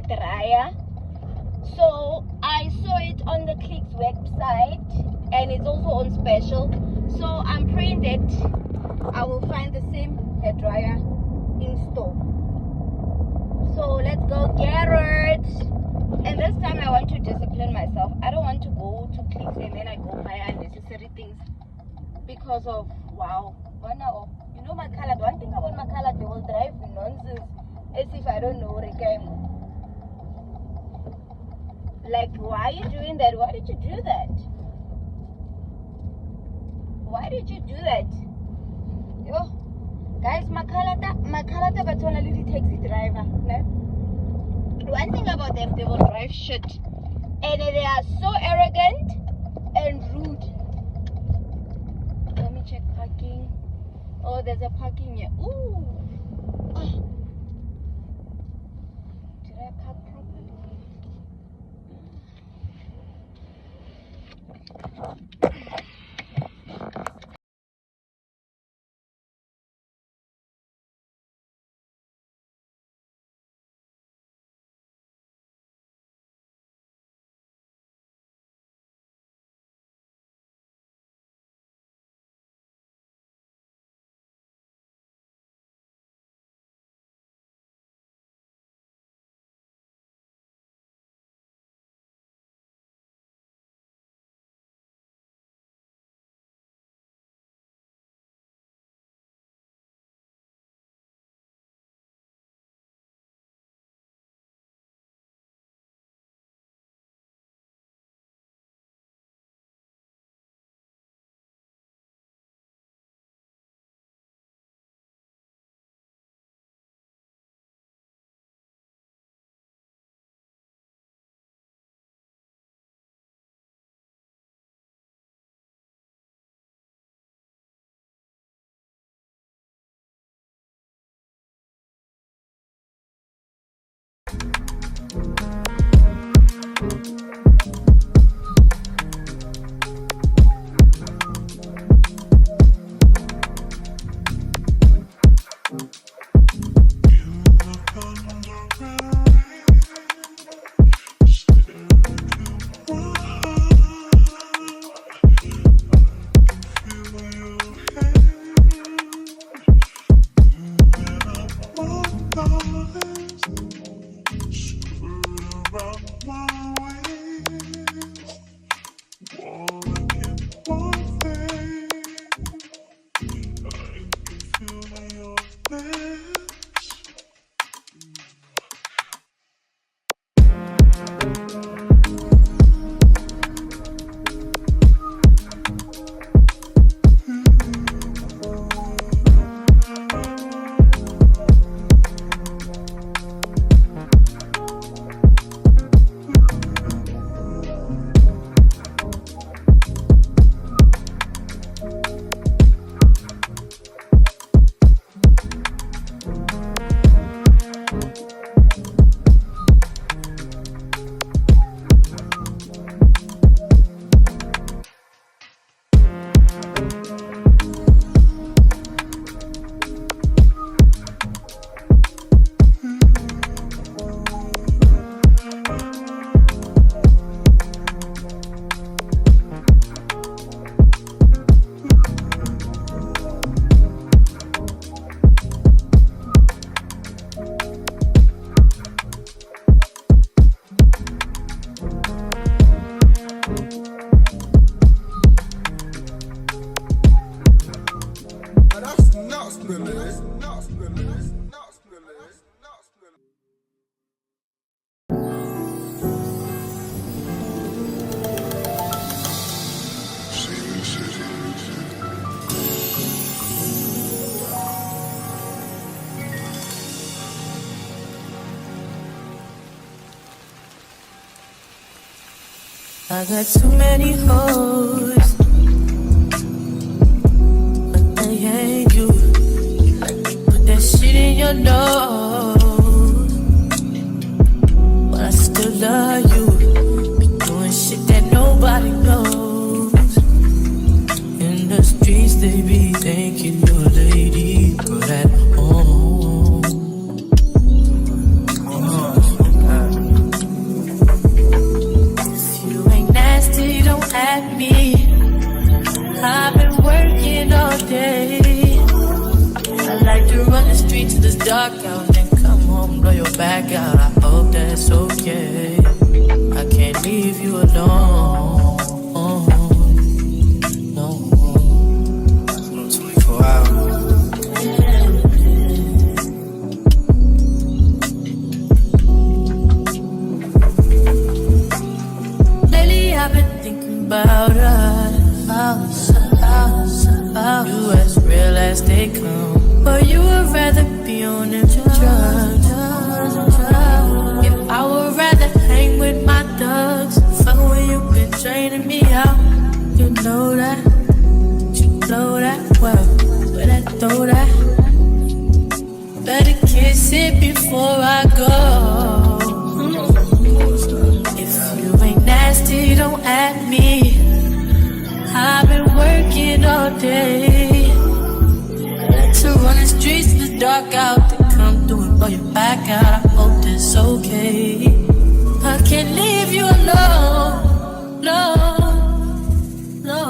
Hairdryer. So I saw it on the Clicks website and it's also on special. So I'm praying that I will find the same hairdryer in store. So let's go get it. And this time I want to discipline myself. I don't want to go to Clicks and then I go buy unnecessary things because of you know my color. One thing about my color, they will drive me nonsense as if I don't know the game. Like, why are you doing that? Why did you do that? Why did you do that? Yo, guys, my color but only the taxi driver. No? One thing about them, they will drive shit. And they are so arrogant and rude. Let me check parking. Oh, there's a parking here. Ooh. Oh. Did I park properly? I got too many hoes, but they ain't you. Put that shit in your nose. dark out, then come home, blow your back out. I hope that's okay. I can't leave you alone. No. 24 hours. Lately I've been thinking about us, you as real as they come. But you would rather be on them drugs. If I would rather hang with my thugs, fuck when you been draining me out. You know that, you know that well. Where that throw that? Better kiss it before I go. If you ain't nasty, don't add me. I've been working all day to run the streets, the dark out, to come through and blow your back out. I hope that's okay. I can't leave you alone, no, no.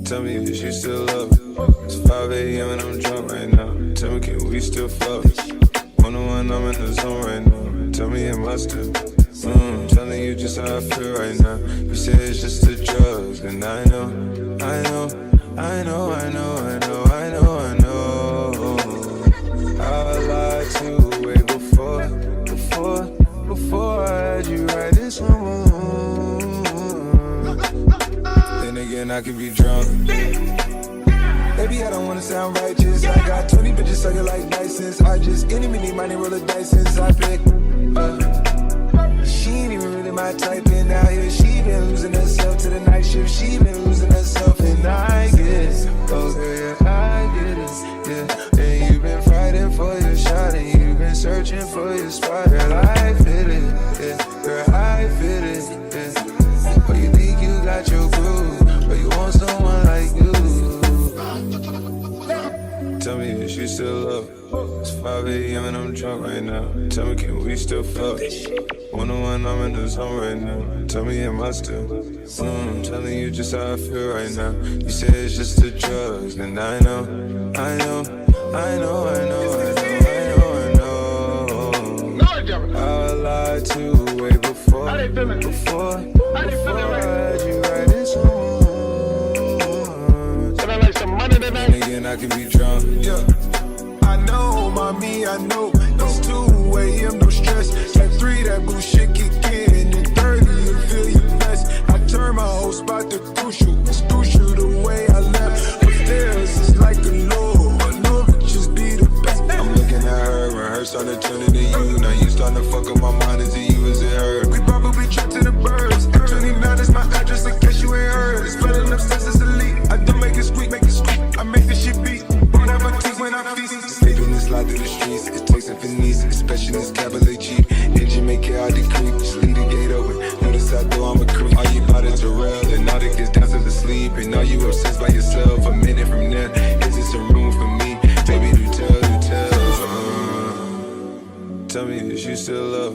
Tell me if you still love. It's 5 a.m. and I'm drunk right now. Tell me, can we still fuck? 101, I'm in the zone right now. Tell me, am I still? Telling you just how I feel right now. You say it's just the drugs, and I know. I lied to you way before I had you right this moment. Then again, I can be drunk. Baby, I don't wanna sound righteous. I got 20 bitches sucking like license. I just any money roll a dice since I picked. She ain't even really my type, and out here she been losing herself to the night shift. She been losing herself, and I get it. Oh girl, yeah, I get it. Yeah, and you been fighting for your shot, and you been searching for your spot. Girl, I feel it. Yeah, girl, I feel it. Yeah, but you think you got your groove, but you want someone like you. Tell me if you still love. It's 5 a.m. and I'm drunk right now. Tell me, can we still fuck? 101, I'm in the zone right now. Tell me, am I still? Telling you just how I feel right now. You say it's just the drugs, and I know. I lied to you way before I had you right this moment. And again, I can be drunk. Yeah. I know, mommy, I know. It's 2 a.m., no stress. At 3, that bullshit kick in. And 30, you feel your best. I turn my whole spot to crucial. It's crucial the way I left. Upstairs, it's like a law. I know it just be the best. I'm looking at her, and her starting to turn into you. Now you starting to fuck up my mind. Is it you, is it her? We probably trapped in the birds. At 29 is my address in case you ain't heard. It's spreading upstairs, it's elite. I don't make it squeak, make it squeak. I make this shit beat. Whatever teeth when I feast. Taking this slide through the streets. It takes a finesse, especially this cabaret cheap. Engine make it hard to creep. Just leave the gate open. Notice I know I'm a creep. All you about is a rail, and all the kids dancing to sleep. And all you obsessed by yourself. A minute from there, is this a room for me? Baby, do tell. Tell me if you still love.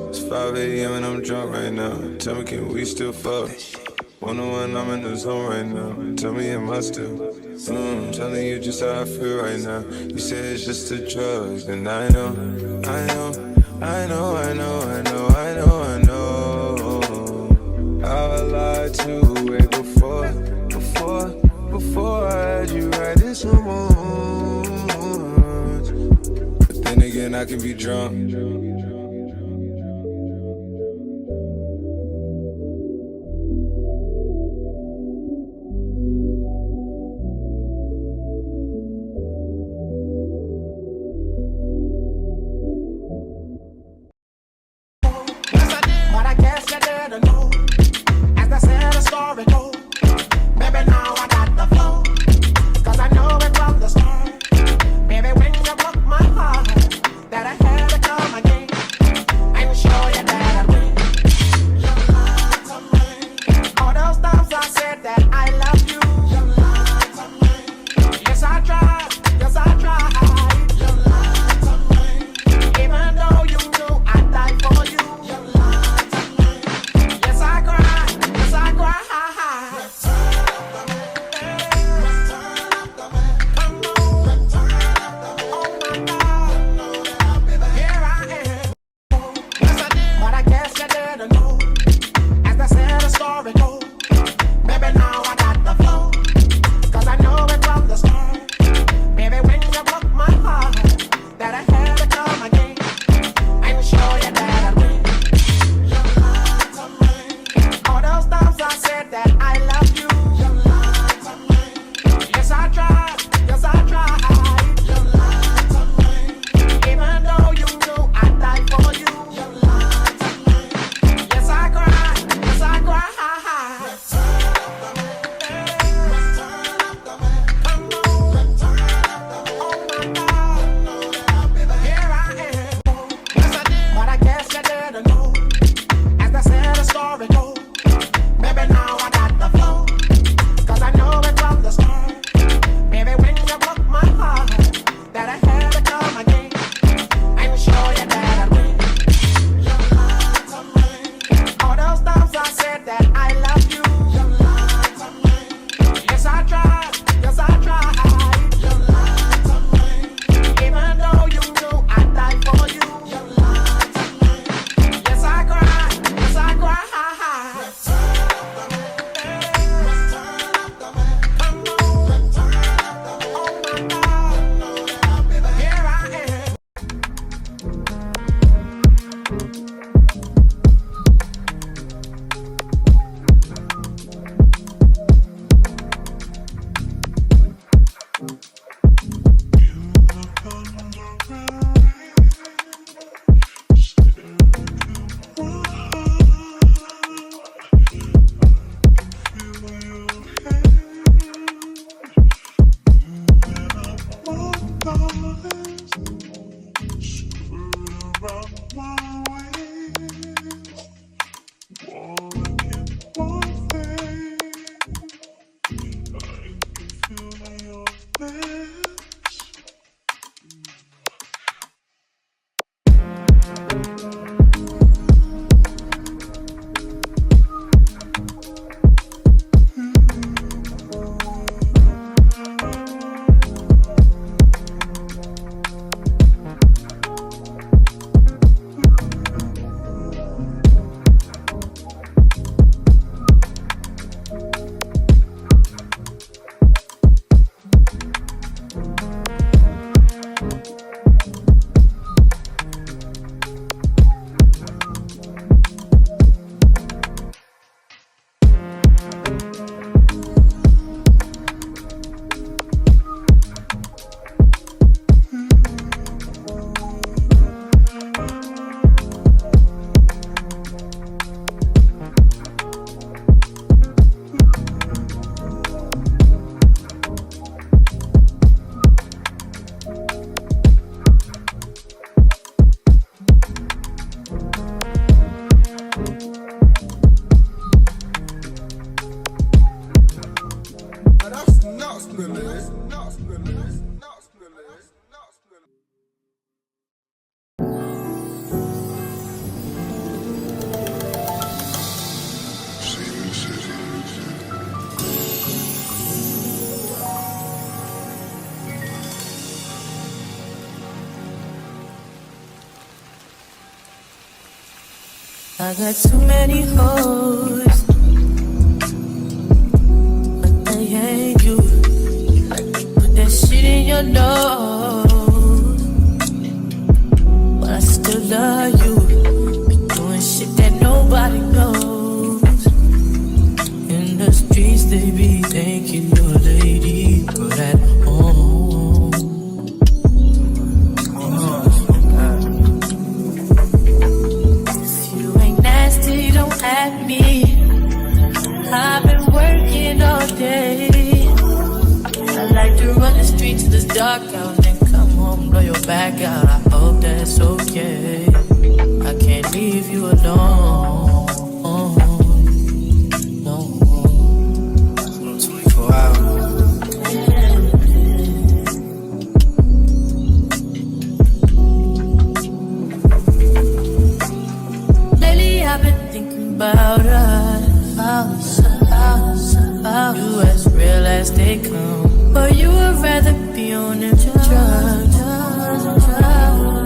It's 5 a.m. and I'm drunk right now. Tell me, can we still fuck? 101, I'm in the zone right now. Tell me, am I still? Telling you just how I feel right now. You say it's just the drugs, and I know. I lied to you way before I had you right this moment. But then again, I can be drunk. That I had to come again. I got too many hoes, but they ain't you. Put that shit in your nose, but I still love you. Be doing shit that nobody knows. In the streets they be thinking you're a lady, but at home. At me, I've been working all day. I like to run the streets till it's dark out and come home, blow your back out. I hope that's okay. I can't leave you alone. No, 24 hours. Lately I've been thinking about us, about you as real as they come. But you would rather be on them drugs.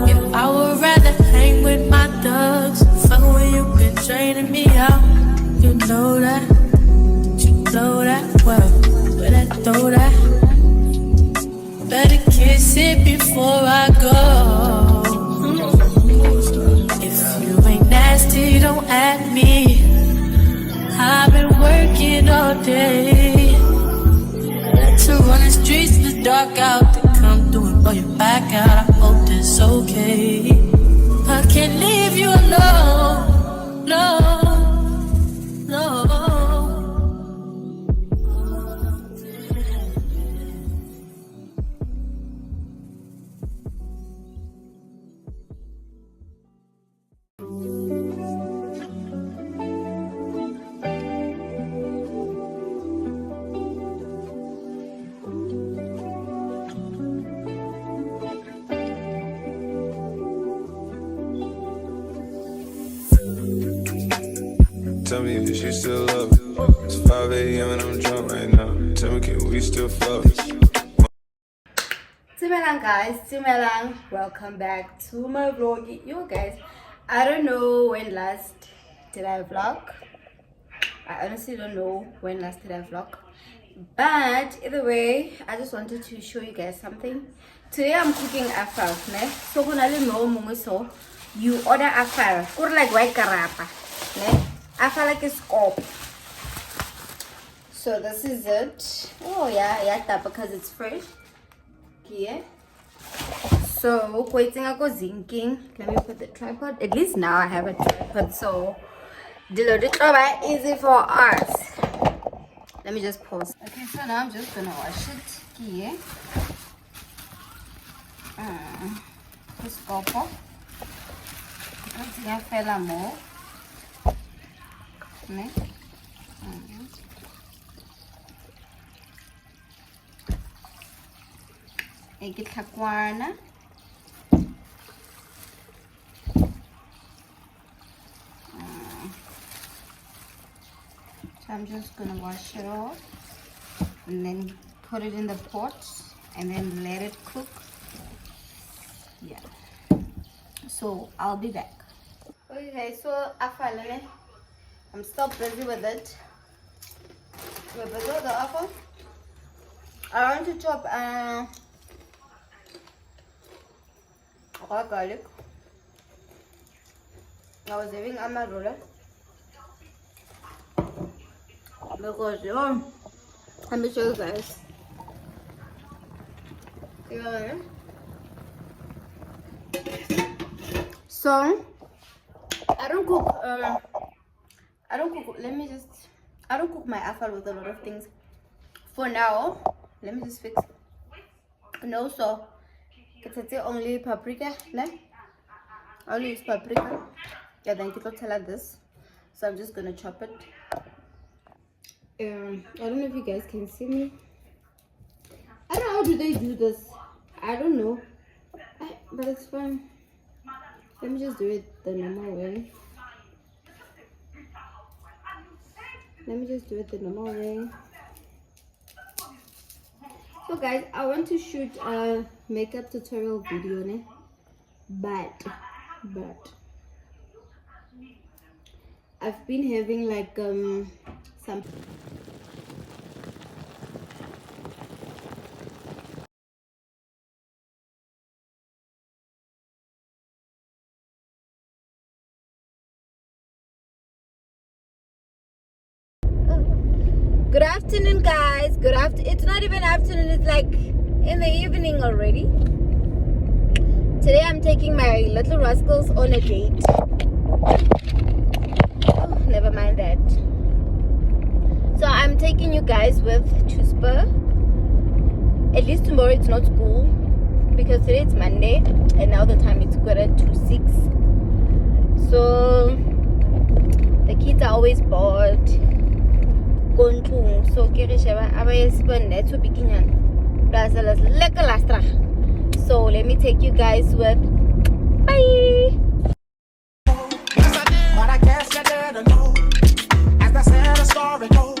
If I would rather hang with my thugs, fuck when you been draining me out. You know that, you know that well. Where that throw that? Better kiss it before I go. If you ain't nasty, don't at me. I've been working all day to run the streets in the dark out. To come through and blow your back out. I hope that's okay. I can't leave you alone. No, no. Tell me if you still love it. It's 5 a.m. and I'm drunk right now. Tell me, can we still fuck? Tsumelang guys, Tsumelang. Welcome back to my vlog. Yo guys, I don't know when last did I vlog. I honestly don't know when last did I vlog. But either way, I just wanted to show you guys something. Today I'm cooking afal, ne? So so you order afal, or like white karapa, ne? Afal like a scope. So this is it. Oh yeah, because it's fresh. Here. So waiting I go zinking. Let me put the tripod. At least now I have a tripod, so the easy for us. Let me just pause. Okay, so now I'm just gonna wash it here. Just go for I fell more. I'm just gonna wash it off and then put it in the pot and then let it cook. Yeah, so I'll be back. Okay, so I'm still busy with it. We're busy with the apple. I want to chop garlic. I was having amarula because let me show you guys. So I don't cook I don't cook my apple with a lot of things for now. Let me just fix. No, so it's only paprika. I only use paprika. Yeah, then you can tell her this. So I'm just gonna chop it. I don't know if you guys can see me. I don't know how do they do this. I don't know, but it's fine. Let me just do it the normal way. So guys, I want to shoot a makeup tutorial video, but I've been having like some Good afternoon, guys. It's not even afternoon, it's like in the evening already. Today I'm taking my little rascals on a date. Oh, never mind that. So I'm taking you guys with to Spur. At least tomorrow it's not school because today it's Monday and now the time it's 5:45. So the kids are always bored. So so let me take you guys with. Bye. Yes, I did, but I guess you didn't know. As the sad story goes.